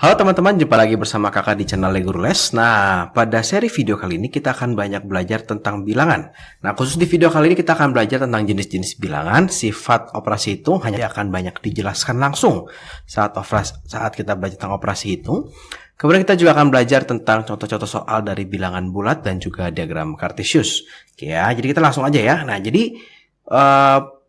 Halo teman-teman, jumpa lagi bersama kakak di channel Lego Les. Nah, pada seri video kali ini kita akan banyak belajar tentang bilangan. Nah, khusus di video kali ini kita akan belajar tentang jenis-jenis bilangan, sifat operasi hitung hanya akan banyak dijelaskan langsung saat kita belajar tentang operasi hitung. Kemudian kita juga akan belajar tentang contoh-contoh soal dari bilangan bulat dan juga diagram Cartesius. Oke ya, jadi kita langsung aja ya. Nah, jadi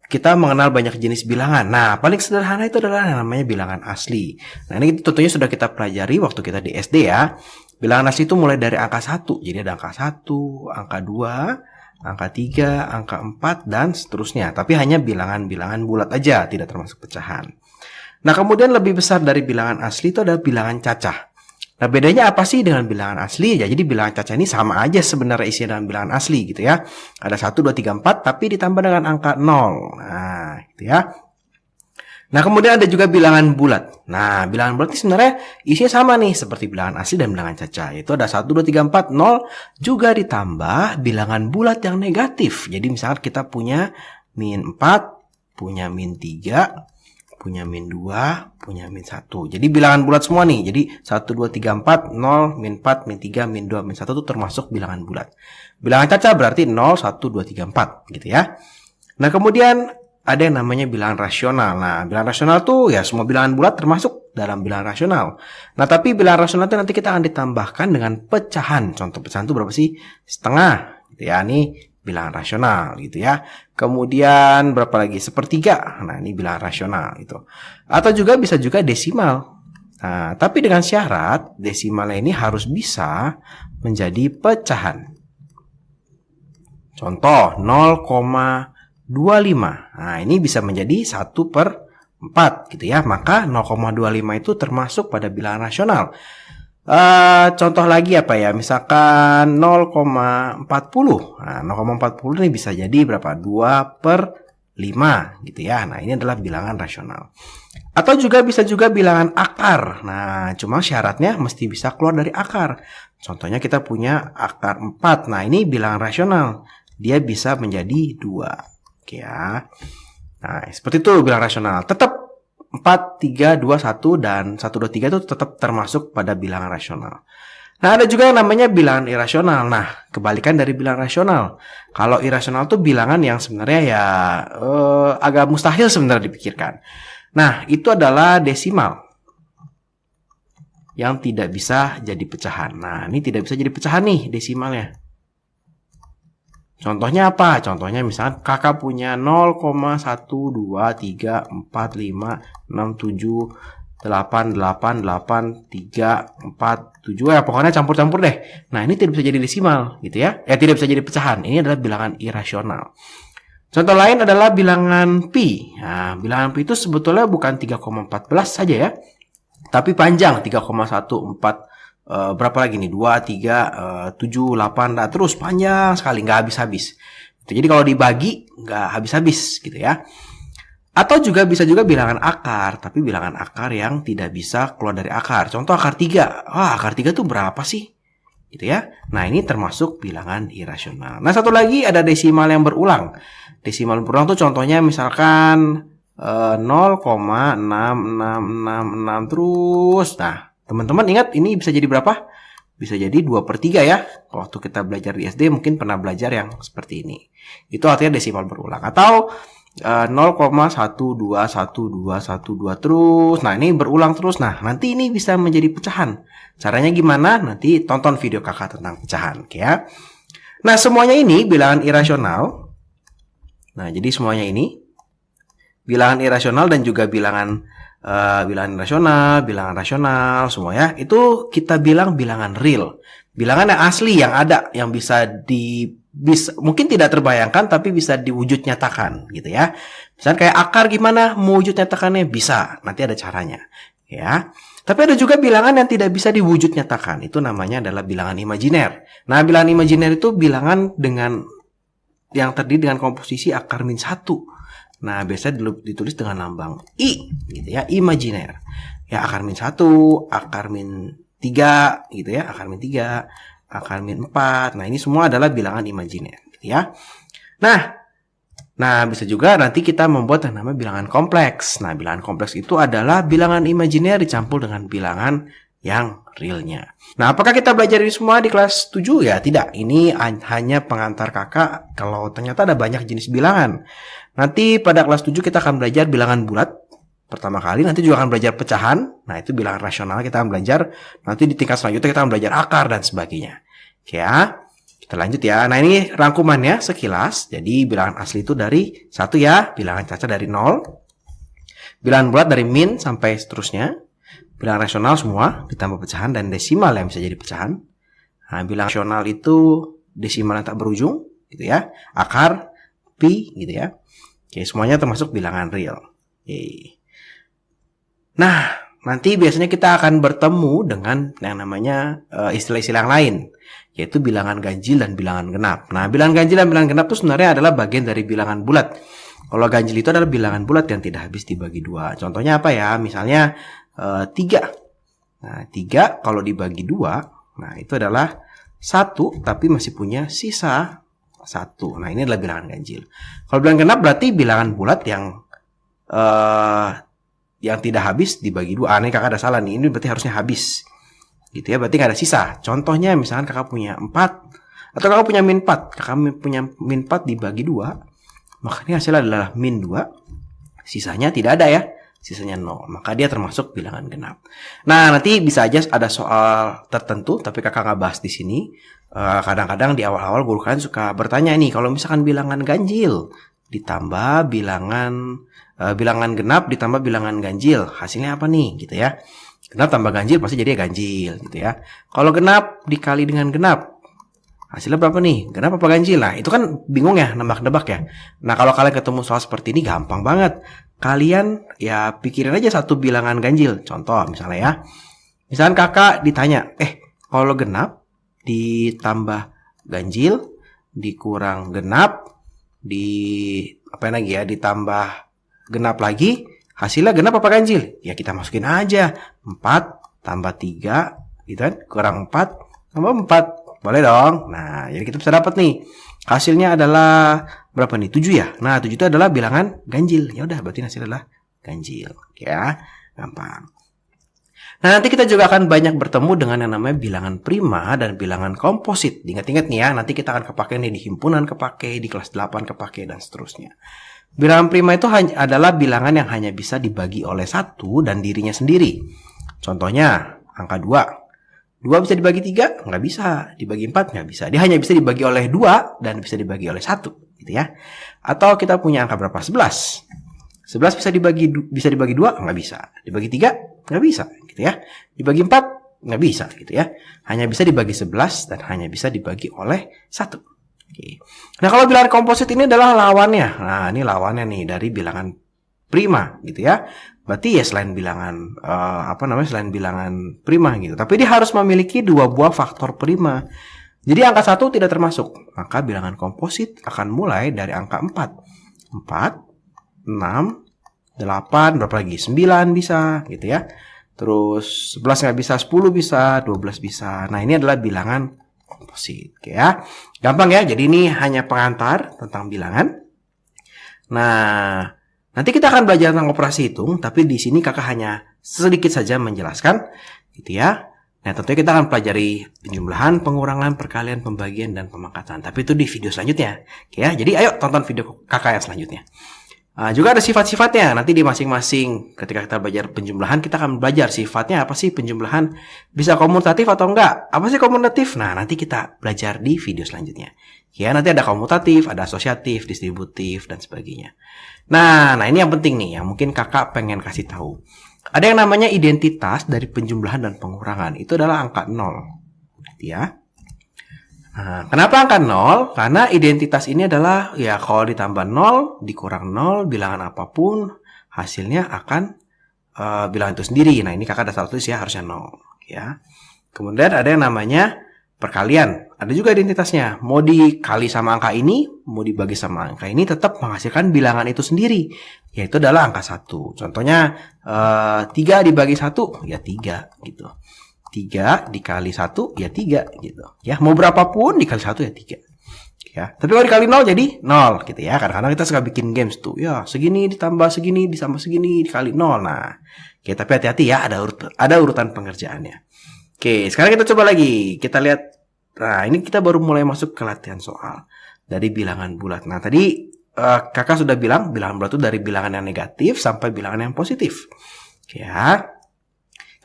kita mengenal banyak jenis bilangan. Nah, paling sederhana itu adalah namanya bilangan asli. Nah, ini tentunya sudah kita pelajari waktu kita di SD ya. Bilangan asli itu mulai dari angka 1. Jadi ada angka 1, angka 2, angka 3, angka 4, dan seterusnya. Tapi hanya bilangan-bilangan bulat aja, tidak termasuk pecahan. Nah, kemudian lebih besar dari bilangan asli itu adalah bilangan cacah. Nah, bedanya apa sih dengan bilangan asli? Ya, jadi bilangan cacah ini sama aja sebenarnya isinya dengan bilangan asli gitu ya. Ada 1, 2, 3, 4 tapi ditambah dengan angka 0. Nah, gitu ya. Nah, kemudian ada juga bilangan bulat. Nah, bilangan bulat ini sebenarnya isinya sama nih seperti bilangan asli dan bilangan cacah. Itu ada 1, 2, 3, 4, 0 juga ditambah bilangan bulat yang negatif. Jadi misalkan kita punya min 4, punya min 3, punya min 2, punya min 1. Jadi bilangan bulat semua nih. Jadi 1, 2, 3, 4, 0, min 4, min 3, min 2, min 1 itu termasuk bilangan bulat. Bilangan cacah berarti 0, 1, 2, 3, 4 gitu ya. Nah, kemudian ada yang namanya bilangan rasional. Nah, bilangan rasional tuh ya semua bilangan bulat termasuk dalam bilangan rasional. Nah, tapi bilangan rasional itu nanti kita akan ditambahkan dengan pecahan. Contoh pecahan itu berapa sih? Setengah gitu ya. Nih bilangan rasional gitu ya. Kemudian berapa lagi? Sepertiga. Nah, ini bilangan rasional gitu. Atau juga bisa juga desimal. Nah, tapi dengan syarat desimalnya ini harus bisa menjadi pecahan. Contoh 0,25. Nah, ini bisa menjadi 1/4 gitu ya. Maka 0,25 itu termasuk pada bilangan rasional. Contoh lagi apa ya? Misalkan 0,40. Nah, 0,40 ini bisa jadi berapa? 2/5 gitu ya. Nah, ini adalah bilangan rasional. Atau juga bisa juga bilangan akar. Nah, cuma syaratnya mesti bisa keluar dari akar. Contohnya kita punya akar 4. Nah, ini bilangan rasional. Dia bisa menjadi 2. Oke ya. Nah, seperti itu bilangan rasional. Tetap 4, 3, 2, 1, dan 1, 2, 3 itu tetap termasuk pada bilangan rasional. Nah, ada juga yang namanya bilangan irasional. Nah, kebalikan dari bilangan rasional. Kalau irasional itu bilangan yang sebenarnya ya agak mustahil sebenarnya dipikirkan. Nah, itu adalah desimal yang tidak bisa jadi pecahan. Nah, ini tidak bisa jadi pecahan nih desimalnya. Contohnya apa? Contohnya misalnya kakak punya 0,1, 2, 3, 4, 5, 6, 7, 8, 8, 8, 3, 4, 7 ya pokoknya campur-campur deh. Nah, ini tidak bisa jadi desimal gitu ya. Tidak bisa jadi pecahan. Ini adalah bilangan irasional. Contoh lain adalah bilangan pi. Nah, bilangan pi itu sebetulnya bukan 3,14 saja ya. Tapi panjang 3,14 berapa lagi nih? 2, 3, 7, 8, nah, terus panjang sekali, nggak habis-habis. Jadi kalau dibagi, nggak habis-habis gitu ya. Atau juga bisa juga bilangan akar, tapi bilangan akar yang tidak bisa keluar dari akar. Contoh akar 3. Wah, akar 3 tuh berapa sih? Gitu ya. Nah, ini termasuk bilangan irasional. Nah, satu lagi ada desimal yang berulang. Desimal berulang tuh contohnya misalkan 0,6666 terus. Nah, teman-teman ingat ini bisa jadi berapa? Bisa jadi 2/3 ya. Waktu kita belajar di SD mungkin pernah belajar yang seperti ini. Itu artinya desimal berulang. Atau 0,1212122 terus. Nah, ini berulang terus. Nah, nanti ini bisa menjadi pecahan. Caranya gimana? Nanti tonton video kakak tentang pecahan. Oke ya. Nah, semuanya ini bilangan irasional. Nah, jadi semuanya ini bilangan irasional dan juga bilangan rasional, bilangan rasional, semua ya. Itu kita bilang bilangan real. Bilangan yang asli, yang ada, yang bisa mungkin tidak terbayangkan, tapi bisa diwujud nyatakan, gitu ya. Misalnya kayak akar gimana, mau wujud nyatakannya? Bisa, nanti ada caranya. Ya. Tapi ada juga bilangan yang tidak bisa diwujud nyatakan. Itu namanya adalah bilangan imajiner. Nah, bilangan imajiner itu bilangan yang terdiri dengan komposisi akar min 1. Nah, biasanya ditulis dengan lambang I gitu ya, imajiner. Ya, akar min 1, akar min 3 gitu ya, akar min 3, akar min 4. Nah, ini semua adalah bilangan imajiner gitu ya. Nah, Nah, bisa juga nanti kita membuat yang namanya bilangan kompleks. Nah, bilangan kompleks itu adalah bilangan imajiner dicampur dengan bilangan yang realnya. Nah, apakah kita belajar ini semua di kelas 7? Ya, tidak. Ini hanya pengantar kakak kalau ternyata ada banyak jenis bilangan. Nanti pada kelas 7 kita akan belajar bilangan bulat pertama kali. Nanti juga akan belajar pecahan. Nah, itu bilangan rasional kita akan belajar. Nanti di tingkat selanjutnya kita akan belajar akar dan sebagainya. Oke ya. Kita lanjut ya. Nah, ini rangkumannya sekilas. Jadi bilangan asli itu dari 1 ya. Bilangan cacat dari 0. Bilangan bulat dari min sampai seterusnya. Bilangan rasional semua ditambah pecahan dan desimal yang bisa jadi pecahan. Nah, bilangan rasional itu desimal yang tak berujung gitu ya. Akar, pi gitu ya. Oke, semuanya termasuk bilangan real. Oke. Nah, nanti biasanya kita akan bertemu dengan yang namanya istilah-istilah yang lain, yaitu bilangan ganjil dan bilangan genap. Nah, bilangan ganjil dan bilangan genap itu sebenarnya adalah bagian dari bilangan bulat. Kalau ganjil itu adalah bilangan bulat yang tidak habis dibagi 2. Contohnya apa ya? Misalnya 3. Nah, 3 kalau dibagi 2, nah itu adalah 1 tapi masih punya sisa 1. Nah, ini adalah bilangan ganjil. Kalau bilangan genap berarti bilangan bulat yang tidak habis dibagi 2. Ini kakak ada salah nih. Ini berarti harusnya habis. Gitu ya, berarti nggak ada sisa. Contohnya misalkan kakak punya 4 atau kakak punya min 4. Kakak punya min 4 dibagi 2, maka ini hasilnya adalah min 2. Sisanya tidak ada ya. Sisanya 0. Maka dia termasuk bilangan genap. Nah, nanti bisa aja ada soal tertentu tapi kakak nggak bahas di sini. Kadang-kadang di awal-awal guru kalian suka bertanya nih, kalau misalkan bilangan ganjil ditambah bilangan genap ditambah bilangan ganjil, hasilnya apa nih gitu ya. Genap tambah ganjil pasti jadi ganjil gitu ya. Kalau genap dikali dengan genap, hasilnya berapa nih? Genap apa ganjil? Nah, itu kan bingung ya, nebak-nebak ya. Nah, kalau kalian ketemu soal seperti ini gampang banget. Kalian ya pikirin aja satu bilangan ganjil. Contoh misalnya ya. Misalkan kakak ditanya, kalau genap ditambah ganjil dikurang genap ditambah genap lagi, hasilnya genap apa ganjil? Ya kita masukin aja 4 tambah 3 gitu kan, kurang 4 tambah 4. Boleh dong. Nah, jadi kita bisa dapat nih. Hasilnya adalah berapa nih? 7 ya. Nah, 7 itu adalah bilangan ganjil. Ya udah, berarti hasilnya adalah ganjil. Ya, gampang. Nah, nanti kita juga akan banyak bertemu dengan yang namanya bilangan prima dan bilangan komposit. Ingat-ingat nih ya, nanti kita akan kepake nih di himpunan kepake, di kelas 8 kepake, dan seterusnya. Bilangan prima itu adalah bilangan yang hanya bisa dibagi oleh 1 dan dirinya sendiri. Contohnya, angka 2. 2 bisa dibagi 3? Nggak bisa. Dibagi 4? Nggak bisa. Dia hanya bisa dibagi oleh 2 dan bisa dibagi oleh 1. Gitu ya. Atau kita punya angka berapa? 11. 11 bisa dibagi 2? Nggak bisa. Dibagi 3? Nggak bisa. Gitu ya. Dibagi 4? Nggak bisa. Gitu ya. Hanya bisa dibagi 11 dan hanya bisa dibagi oleh 1. Oke. Nah, kalau bilangan komposit ini adalah lawannya. Nah, ini lawannya nih dari bilangan prima gitu ya. Berarti ya selain bilangan selain bilangan prima gitu. Tapi dia harus memiliki 2 buah faktor prima. Jadi angka 1 tidak termasuk. Maka bilangan komposit akan mulai dari angka 4. 4, 6, 8, berapa lagi? 9 bisa gitu ya. Terus 11 nggak bisa, 10 bisa, 12 bisa. Nah, ini adalah bilangan komposit. Oke ya. Gampang ya. Jadi ini hanya pengantar tentang bilangan. Nah, nanti kita akan belajar tentang operasi hitung, tapi di sini kakak hanya sedikit saja menjelaskan, gitu ya. Nah, tentunya kita akan pelajari penjumlahan, pengurangan, perkalian, pembagian, dan pemangkatan. Tapi itu di video selanjutnya, oke ya. Jadi ayo tonton video kakak yang selanjutnya. Juga ada sifat-sifatnya. Nanti di masing-masing ketika kita belajar penjumlahan, kita akan belajar sifatnya apa sih penjumlahan. Bisa komutatif atau enggak? Apa sih komutatif? Nah, nanti kita belajar di video selanjutnya. Ya, nanti ada komutatif, ada asosiatif, distributif, dan sebagainya. Nah, ini yang penting nih, yang mungkin kakak pengen kasih tahu. Ada yang namanya identitas dari penjumlahan dan pengurangan. Itu adalah angka 0. Ya. Nah, kenapa angka 0? Karena identitas ini adalah, ya kalau ditambah 0, dikurang 0, bilangan apapun, hasilnya akan bilangan itu sendiri. Nah, ini kakak ada salah tulis ya, harusnya 0. Ya. Kemudian ada yang namanya perkalian. Ada juga identitasnya. Mau dikali sama angka ini, mau dibagi sama angka ini, tetap menghasilkan bilangan itu sendiri. Yaitu adalah angka 1. Contohnya, 3 dibagi 1, ya 3 gitu. 3 dikali 1, ya 3 gitu. Ya, mau berapapun dikali 1 ya 3. Ya. Tapi kalau dikali 0 jadi 0 gitu ya. Kadang-kadang kita suka bikin games tuh. Ya, segini ditambah segini dikali 0. Nah, oke, tapi hati-hati ya, ada urutan pengerjaannya. Oke, sekarang kita coba lagi. Kita lihat. Nah, ini kita baru mulai masuk ke latihan soal dari bilangan bulat. Nah, tadi kakak sudah bilang bilangan bulat itu dari bilangan yang negatif sampai bilangan yang positif. Oke ya.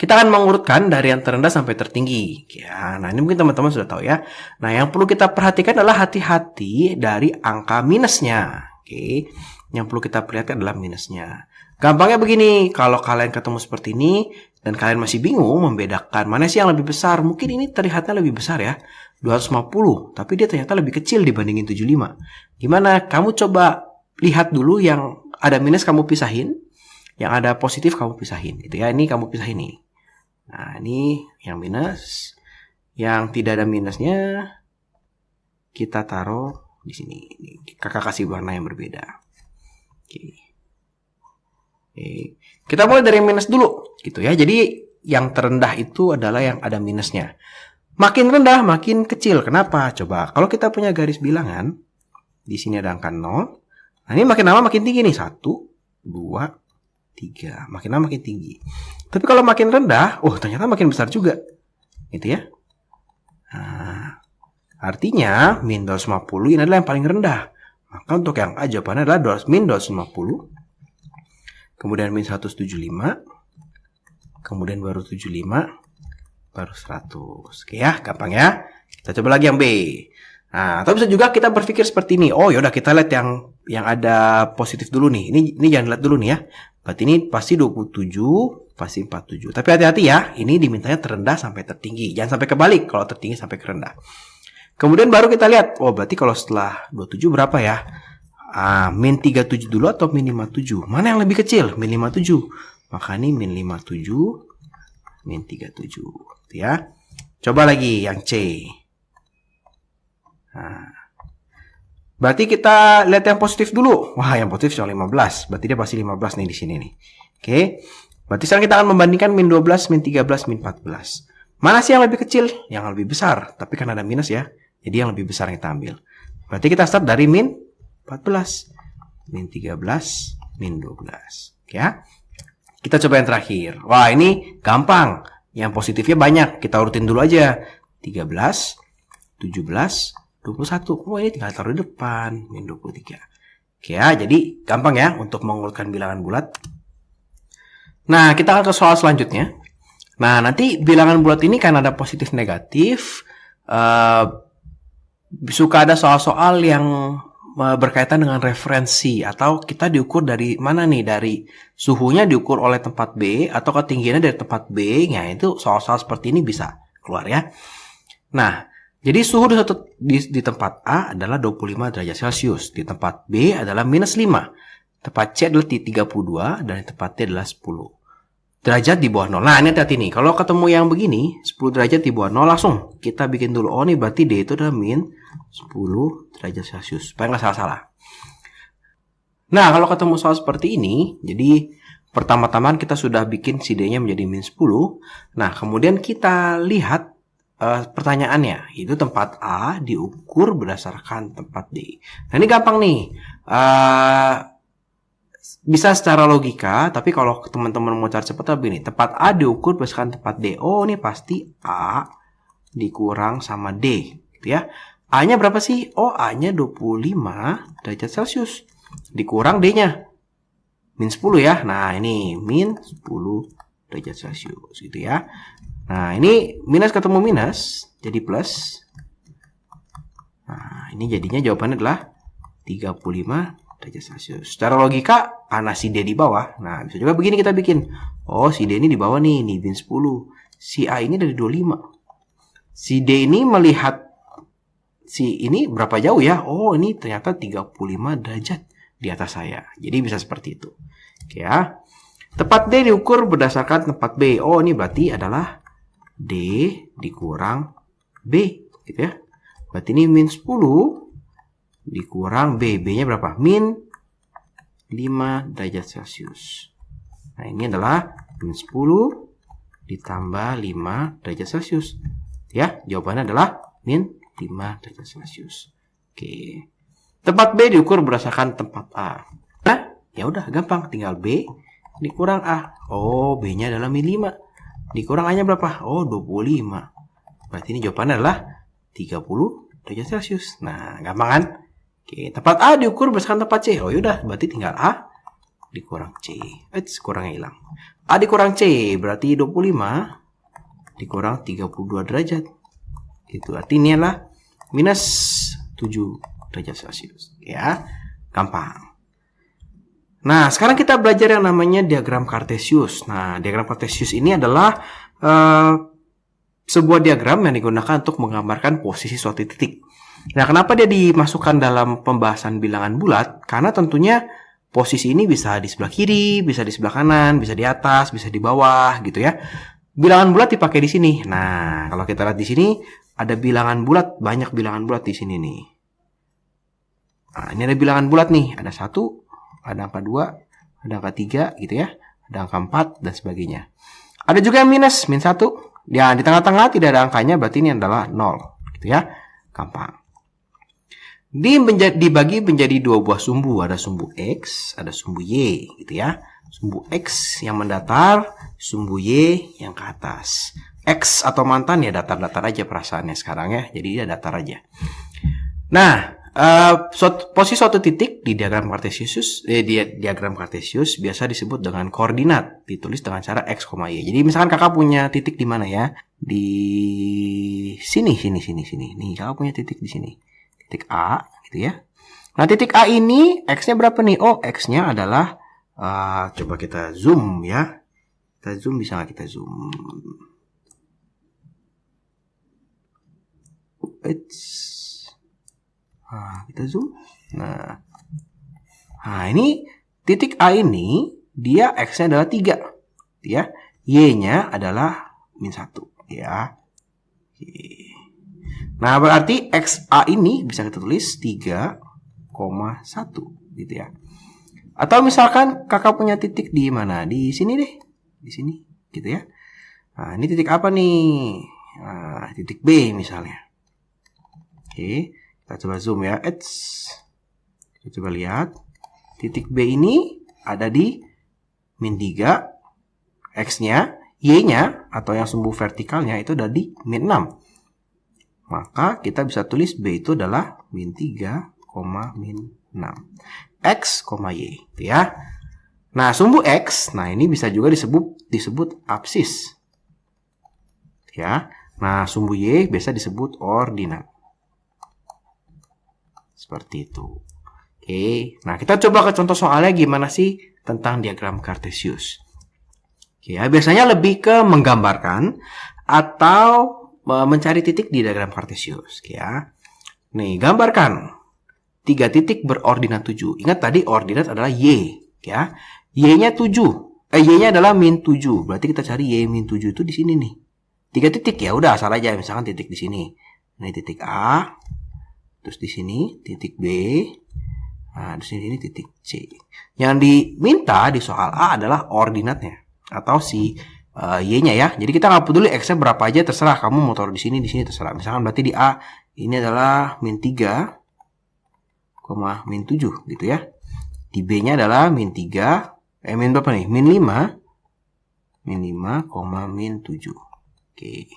Kita akan mengurutkan dari yang terendah sampai tertinggi. Ya, nah ini mungkin teman-teman sudah tahu ya. Nah, yang perlu kita perhatikan adalah hati-hati dari angka minusnya. Oke, yang perlu kita perhatikan adalah minusnya. Gampangnya begini, kalau kalian ketemu seperti ini dan kalian masih bingung membedakan mana sih yang lebih besar, mungkin ini terlihatnya lebih besar ya, 250, tapi dia ternyata lebih kecil dibandingin 75. Gimana? Kamu coba lihat dulu yang ada minus kamu pisahin, yang ada positif kamu pisahin, gitu ya. Ini kamu pisahin nih. Nah, ini yang minus. Yang tidak ada minusnya kita taruh di sini. Kakak kasih warna yang berbeda. Oke. Kita mulai dari minus dulu, gitu ya. Jadi yang terendah itu adalah yang ada minusnya. Makin rendah, makin kecil. Kenapa? Coba, kalau kita punya garis bilangan, di sini ada angka 0. Nah, ini makin lama makin tinggi nih. 1, 2, 3. Makin lama makin tinggi. Tapi kalau makin rendah, ternyata makin besar juga. Gitu ya. Nah, artinya min 250 ini adalah yang paling rendah. Maka untuk yang A jawabannya adalah min 250. Kemudian min 175. Kemudian baru 75. Baru 100. Oke ya, gampang ya. Kita coba lagi yang B. Nah, atau bisa juga kita berpikir seperti ini. Oh, yaudah kita lihat yang ada positif dulu nih. Ini jangan lihat dulu nih ya. Berarti ini pasti 27, pasti 47. Tapi hati-hati ya, ini dimintanya terendah sampai tertinggi. Jangan sampai kebalik kalau tertinggi sampai ke rendah. Kemudian baru kita lihat, berarti kalau setelah 27 berapa ya? Min 37 dulu atau min 57? Mana yang lebih kecil? Min 57. Maka ini min 57, min 37. Ya. Coba lagi yang C. Nah, berarti kita lihat yang positif dulu. Wah, yang positif cuma 15. Berarti dia pasti 15 nih di sini nih. Oke. Berarti sekarang kita akan membandingkan min 12, min 13, min 14. Mana sih yang lebih kecil? Yang lebih besar. Tapi kan ada minus ya. Jadi yang lebih besar yang kita ambil. Berarti kita start dari min 14. Min 13, min 12. Oke ya. Kita coba yang terakhir. Wah, ini gampang. Yang positifnya banyak. Kita urutin dulu aja. 13, 17, 21. Ini tinggal taruh di depan. Min 23. Oke ya, jadi gampang ya untuk mengurutkan bilangan bulat. Nah, kita akan ke soal selanjutnya. Nah, nanti bilangan bulat ini kan ada positif negatif. Suka ada soal-soal yang berkaitan dengan referensi. Atau kita diukur dari mana nih? Dari suhunya diukur oleh tempat B. Atau ketinggiannya dari tempat B. Nah, itu soal-soal seperti ini bisa keluar ya. Nah, jadi suhu di tempat A adalah 25 derajat Celcius. Di tempat B adalah minus 5. Tempat C adalah 32. Dan tempat D adalah 10 derajat di bawah 0. Nah, ini hati-hati nih. Kalau ketemu yang begini, 10 derajat di bawah 0, langsung kita bikin dulu. Oh, ini berarti D itu adalah min 10 derajat Celcius. Supaya nggak salah-salah. Nah, kalau ketemu soal seperti ini, jadi pertama-tama kita sudah bikin si D-nya menjadi min 10. Nah, kemudian kita lihat pertanyaannya, itu tempat A diukur berdasarkan tempat D. Nah, ini gampang nih. Bisa secara logika, tapi kalau teman-teman mau cari cepat begini, tempat A diukur berdasarkan tempat D. Oh, ini pasti A dikurang sama D, gitu ya. A-nya berapa sih? Oh, A-nya 25 derajat Celcius. Dikurang D-nya. Min 10 ya. Nah, ini min 10 derajat Celcius, gitu ya. Nah, ini minus ketemu minus, jadi plus. Nah, ini jadinya jawabannya adalah 35 derajat Celcius. Secara logika, karena si D di bawah. Nah, bisa juga begini kita bikin. Oh, si D ini di bawah nih, min 10. Si A ini dari 25. Si D ini melihat si ini berapa jauh ya? Oh, ini ternyata 35 derajat di atas saya. Jadi bisa seperti itu. Oke ya. Tempat D diukur berdasarkan tempat B. Oh, ini berarti adalah D dikurang B, gitu ya. Berarti ini min 10 dikurang B. B-nya berapa? Min 5 derajat Celcius. Nah, ini adalah min 10 ditambah 5 derajat Celcius. Ya, jawabannya adalah min 5 derajat Celcius. Oke. Tempat B diukur berdasarkan tempat A. Nah, ya udah gampang, tinggal B dikurang A. Oh, B-nya adalah min 5. Dikurang A-nya berapa? Oh, 25. Berarti ini jawabannya adalah 30 derajat Celcius. Nah, gampang kan? Oke, tempat A diukur berdasarkan tempat C. Oh, yaudah, berarti tinggal A dikurang C. Kurangnya hilang. A dikurang C berarti 25 dikurang 32 derajat. Itu artinya adalah minus 7 derajat Celcius. Ya, gampang. Nah, sekarang kita belajar yang namanya diagram Cartesius. Nah, diagram Cartesius ini adalah sebuah diagram yang digunakan untuk menggambarkan posisi suatu titik. Nah, kenapa dia dimasukkan dalam pembahasan bilangan bulat? Karena tentunya posisi ini bisa di sebelah kiri, bisa di sebelah kanan, bisa di atas, bisa di bawah, gitu ya. Bilangan bulat dipakai di sini. Nah, kalau kita lihat di sini ada bilangan bulat, banyak bilangan bulat di sini nih. Nah, ini ada bilangan bulat nih, ada 1, ada angka 2, ada angka 3 gitu ya, ada angka 4 dan sebagainya. Ada juga yang minus, min 1. Ya, di tengah-tengah tidak ada angkanya, berarti ini adalah 0 gitu ya. Gampang. Dibagi menjadi dua buah sumbu, ada sumbu X, ada sumbu Y gitu ya. Sumbu X yang mendatar, sumbu Y yang ke atas. X atau mantan ya datar-datar aja perasaannya sekarang ya, jadi dia datar aja. Nah, posisi suatu titik di diagram Cartesius biasa disebut dengan koordinat, ditulis dengan cara X, Y. Jadi misalkan kakak punya titik di mana ya? Di sini. Nih, kakak punya titik di sini. Titik A gitu ya. Nah, titik A ini X-nya berapa nih? Oh, X-nya adalah coba kita zoom ya. Kita zoom, bisa nggak kita zoom? Kita zoom. Nah, ini titik A ini dia X-nya adalah 3 ya. Y-nya adalah min 1 ya. Nah, berarti XA ini bisa kita tulis 3,1 gitu ya. Atau misalkan kakak punya titik di mana? Di sini deh. Di sini gitu ya. Nah, ini titik apa nih? Nah, titik B misalnya. Oke, kita coba zoom ya. Kita coba lihat. Titik B ini ada di min 3. X-nya, Y-nya atau yang sumbu vertikalnya itu ada di min 6. Maka kita bisa tulis B itu adalah min 3, min 6. X, Y. Ya. Nah, sumbu X, nah ini bisa juga disebut absis. Ya. Nah, sumbu Y biasa disebut ordinat. Seperti itu. Oke. Nah, kita coba ke contoh soalnya gimana sih tentang diagram Cartesius. Oke, ya, biasanya lebih ke menggambarkan atau mencari titik di diagram Cartesius ya. Nih, gambarkan 3 titik berordinat 7. Ingat tadi ordinat adalah Y ya. Y-nya 7. Y-nya adalah min 7. Berarti kita cari Y min 7 itu di sini nih. 3 titik ya udah asal aja, misalkan titik di sini. Ini titik A. Terus di sini titik B. Nah, di sini ini titik C. Yang diminta di soal A adalah ordinatnya atau si Y-nya ya. Jadi kita nggak peduli X-nya berapa aja, terserah. Kamu mau taruh di sini terserah. Misalkan berarti di A ini adalah min 3, min 7 gitu ya. Di B-nya adalah min 3, min berapa nih? Min 5, min 7. Oke.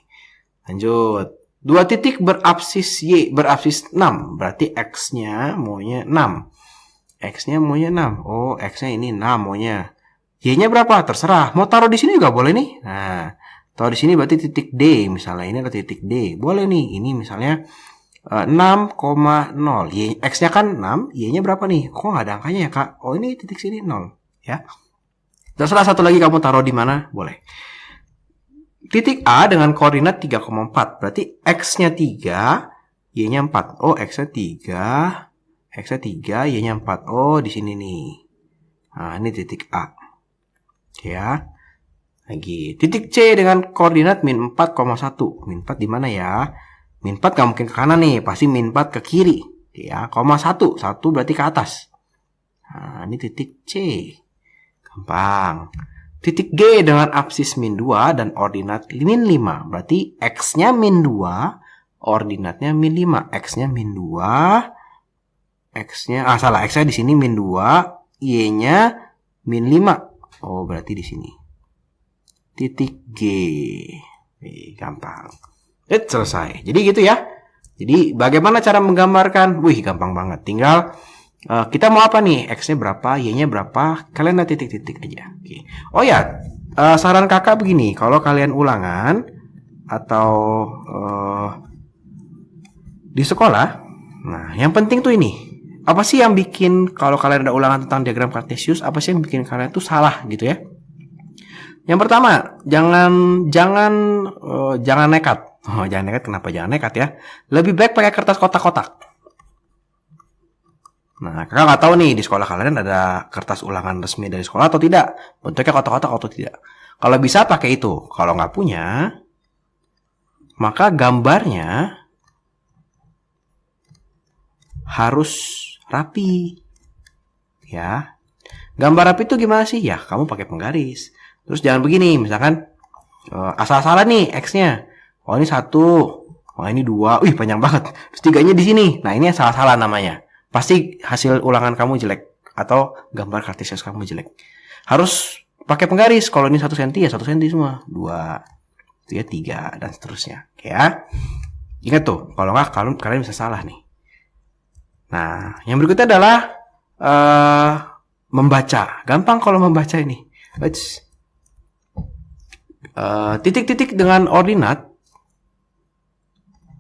Lanjut. 2 titik berabsis Y, berabsis 6. Berarti X-nya maunya 6. X-nya maunya 6. Oh, X-nya ini 6 maunya. Y-nya berapa? Terserah. Mau taruh di sini juga boleh nih. Nah, taruh di sini berarti titik D. Misalnya ini adalah titik D. Boleh nih. Ini misalnya 6,0. X-nya kan 6. Y-nya berapa nih? Kok nggak ada angkanya ya, Kak? Oh, ini titik sini 0. Ya. Terserah satu lagi kamu taruh di mana. Boleh. Titik A dengan koordinat 3,4. Berarti X-nya 3. Y-nya 4. Oh, X-nya 3. X-nya 3. Y-nya 4. Oh, di sini nih. Nah, ini titik A. Ya. Lagi. Titik C dengan koordinat min 4,1. Min 4 di mana ya? Min 4 gak mungkin ke kanan nih. Pasti min 4 ke kiri. Ya. 1. 1 berarti ke atas. Nah, ini titik C. Gampang. Titik G dengan absis min 2 dan ordinat min 5. Berarti X-nya min 2. Ordinatnya min 5. X-nya min 2. X-nya, salah, X-nya di sini min 2, Y-nya min 5. Oh, berarti di sini. Titik G. Gampang. Selesai. Jadi gitu ya. Jadi bagaimana cara menggambarkan? Wih, gampang banget. Tinggal kita mau apa nih? X-nya berapa, Y-nya berapa? Kalian lihat titik-titik aja. Oke. Oh ya, saran kakak begini. Kalau kalian ulangan atau di sekolah, nah yang penting tuh ini. Apa sih yang bikin kalau kalian ada ulangan tentang diagram kartesius, apa sih yang bikin kalian tuh salah gitu ya? Yang pertama, jangan nekat. Oh, jangan nekat. Kenapa jangan nekat ya? Lebih baik pakai kertas kotak-kotak. Nah, kakak nggak tahu nih di sekolah kalian ada kertas ulangan resmi dari sekolah atau tidak. Bentuknya kotak-kotak atau tidak. Kalau bisa pakai itu. Kalau nggak punya, maka gambarnya harus rapi. Ya. Gambar rapi itu gimana sih? Ya, kamu pakai penggaris. Terus jangan begini, misalkan asal-asalan nih X-nya. Oh, ini 1. Oh, ini 2. Wih, panjang banget. Terus 3-nya di sini. Nah, ini asal-asalan namanya. Pasti hasil ulangan kamu jelek atau gambar kartesius kamu jelek. Harus pakai penggaris. Kalau ini 1 cm ya 1 cm semua. 2, 3 dan seterusnya. Oke ya. Ingat tuh, kalau nggak kalian bisa salah nih. Nah, yang berikutnya adalah membaca. Gampang kalau membaca ini. Titik-titik dengan ordinat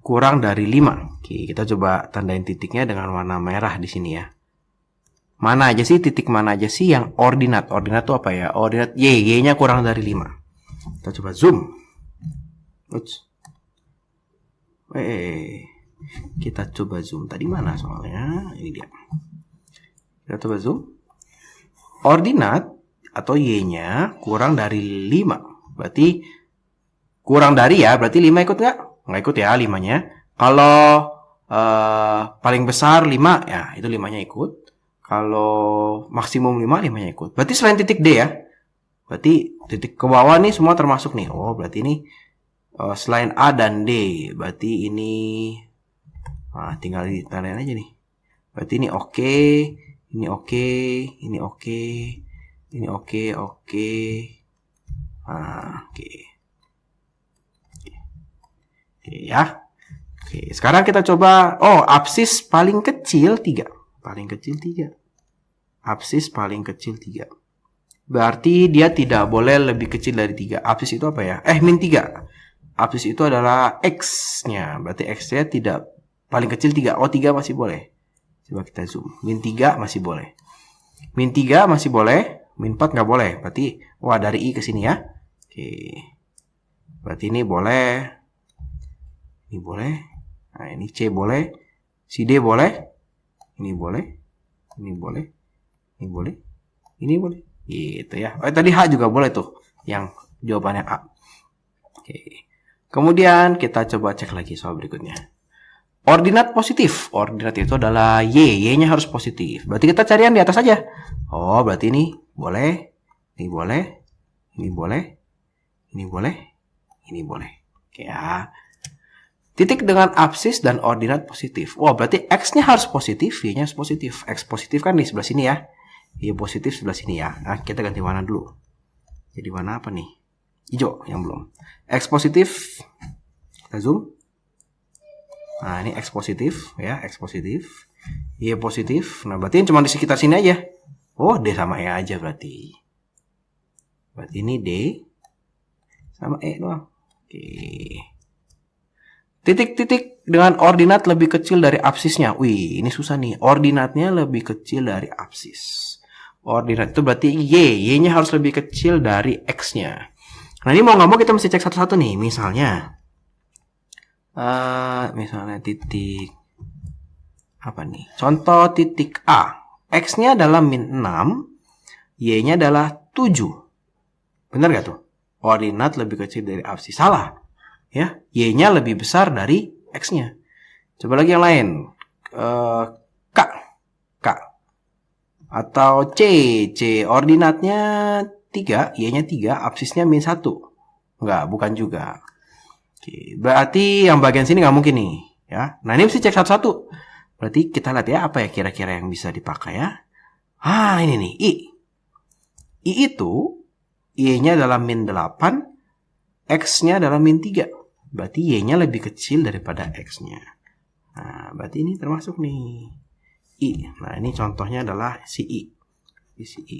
kurang dari 5. Oke, kita coba tandain titiknya dengan warna merah di sini ya. Mana aja sih, titik mana aja sih yang ordinat? Ordinat itu apa ya? Ordinat Y, Y-nya kurang dari 5. Kita coba zoom. Kita coba zoom. Tadi mana soalnya? Ini dia. Kita coba zoom. Ordinat atau Y-nya kurang dari 5. Berarti kurang dari ya, berarti 5 ikut nggak? Nggak ikut ya 5-nya. Kalau paling besar 5, ya itu 5-nya ikut. Kalau maksimum 5, 5-nya ikut. Berarti selain titik D ya. Berarti titik ke bawah nih semua termasuk nih. Oh, berarti ini selain A dan D. Berarti ini tinggal ditandain aja nih. Berarti ini oke, ini oke, ini oke, ini oke, oke. Oke. Oke ya. Oke, sekarang kita coba. Oh, absis paling kecil 3. Paling kecil 3. Absis paling kecil 3. Berarti dia tidak boleh lebih kecil dari 3. Absis itu apa ya? Min 3. Absis itu adalah X-nya. Berarti X-nya tidak paling kecil 3. Oh, 3 masih boleh. Coba kita zoom. Min 3 masih boleh. Min 3 masih boleh. Min 4 nggak boleh. Berarti, dari I ke sini ya. Oke. Berarti ini boleh. Ini boleh. Nah, ini C boleh. Si D boleh. Ini boleh. Ini boleh. Ini boleh. Ini boleh. Gitu ya. Oh, tadi H juga boleh tuh. Yang jawabannya A. Oke. Kemudian kita coba cek lagi soal berikutnya. Ordinat positif. Ordinat itu adalah Y. Y-nya harus positif. Berarti kita cari yang di atas aja. Oh, berarti ini boleh. Ini boleh. Ini boleh. Ini boleh. Ini boleh. Oke ya. Titik dengan absis dan ordinat positif. Wah, berarti X-nya harus positif, Y-nya harus positif. X positif kan di sebelah sini ya. Y positif sebelah sini ya. Nah, kita ganti warna dulu. Jadi warna apa nih? Hijau yang belum. X positif. Kita zoom. Nah, ini X positif ya, X positif. Y positif. Nah, berarti cuma di sekitar sini aja. Oh, D sama E aja berarti. Berarti ini D sama E doang. Oke. Titik-titik dengan ordinat lebih kecil dari absisnya. Wih, ini susah nih. Ordinatnya lebih kecil dari absis. Ordinat itu berarti Y. Y-nya harus lebih kecil dari X-nya. Nah, ini mau nggak mau kita mesti cek satu-satu nih. Misalnya titik apa nih? Contoh titik A. X-nya adalah min 6. Y-nya adalah 7. Benar gak tuh? Ordinat lebih kecil dari absis. Salah. Ya, Y-nya lebih besar dari X-nya. Coba lagi yang lain. K. Atau C. C ordinatnya 3, Y-nya 3, absisnya min 1. Enggak, bukan juga. Oke, berarti yang bagian sini nggak mungkin nih. Ya. Nah, ini mesti cek satu-satu. Berarti kita lihat ya, apa ya kira-kira yang bisa dipakai ya. Ini nih, I. I itu, Y-nya adalah min 8, X-nya adalah min 3. Berarti Y-nya lebih kecil daripada X-nya. Nah, berarti ini termasuk nih, I. Nah, ini contohnya adalah si I. Si I.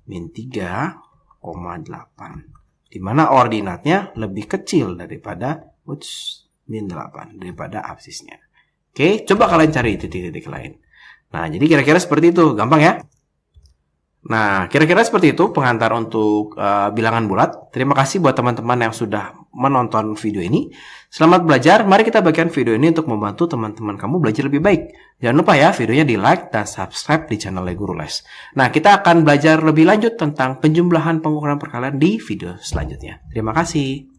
Min 3,8. Dimana ordinatnya lebih kecil daripada min 8, daripada absisnya. Oke, coba kalian cari titik-titik lain. Nah, jadi kira-kira seperti itu. Gampang ya? Nah, kira-kira seperti itu pengantar untuk bilangan bulat. Terima kasih buat teman-teman yang sudah menonton video ini. Selamat belajar. Mari kita bagikan video ini untuk membantu teman-teman kamu belajar lebih baik. Jangan lupa ya, videonya di like dan subscribe di channel Guru Les. Nah, kita akan belajar lebih lanjut tentang penjumlahan pengukuran perkalian di video selanjutnya. Terima kasih.